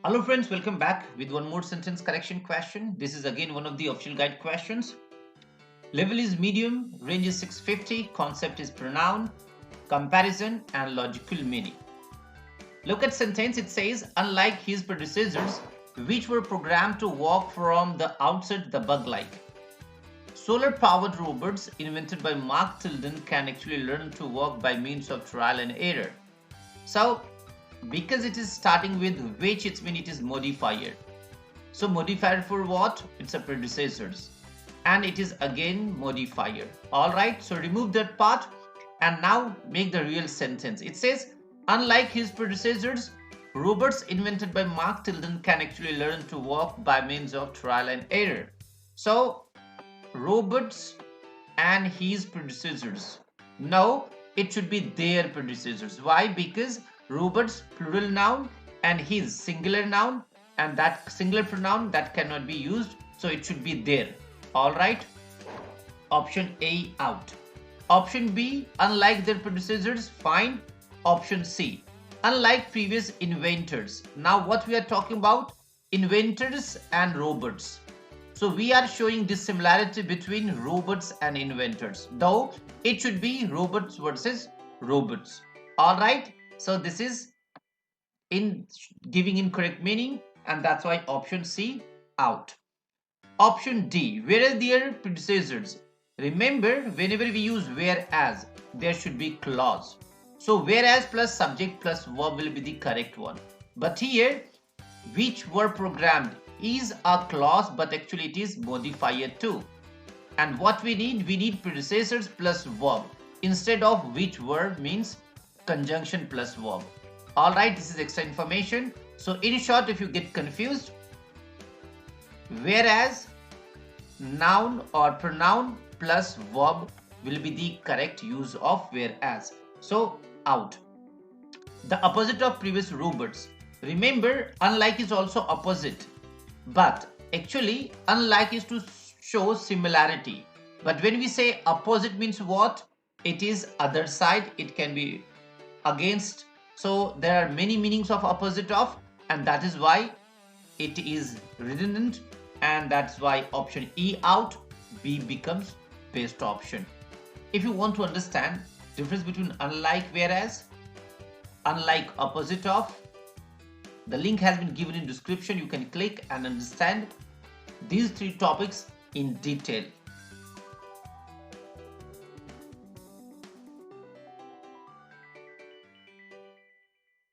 Hello friends, welcome back with one more sentence correction question. This is again one of the optional guide questions. Level is medium, range is 650, concept is pronoun, comparison and logical meaning. Look at sentence, it says, unlike his predecessors, which were programmed to walk from the outset the bug-like. Solar-powered robots invented by Mark Tilden can actually learn to walk by means of trial and error. So, because it is starting with which, it means it is modifier. So modifier for what? It's a predecessors, and it is again modifier. Alright, so remove that part and now make the real sentence. It says, unlike his predecessors, robots invented by Mark Tilden can actually learn to walk by means of trial and error. So robots and his predecessors. No, it should be their predecessors. Why? Because robots plural noun and his singular noun, and that singular pronoun that cannot be used, so it should be there. All right, option A out. Option B, unlike their predecessors, fine. Option C, unlike previous inventors. Now what we are talking about, inventors and robots. So we are showing this similarity between robots and inventors, though it should be robots versus robots. All right, so this is in giving incorrect meaning, and that's why option C out. Option D, where are their predecessors? Remember, whenever we use whereas, there should be clause. So whereas plus subject plus verb will be the correct one. But here, which were programmed is a clause, but actually it is modifier too. And what we need predecessors plus verb instead of which were, means conjunction plus verb. All right, this is extra information. So in short, if you get confused, whereas noun or pronoun plus verb will be the correct use of whereas. So out. The opposite of previous robots. Remember, unlike is also opposite, but actually unlike is to show similarity. But when we say opposite, means what? It is other side, it can be against. So there are many meanings of opposite of, and that is why it is redundant, and that's why option E out, B becomes best option. If you want to understand difference between unlike, whereas, unlike, opposite of, the link has been given in description. You can click and understand these three topics in detail.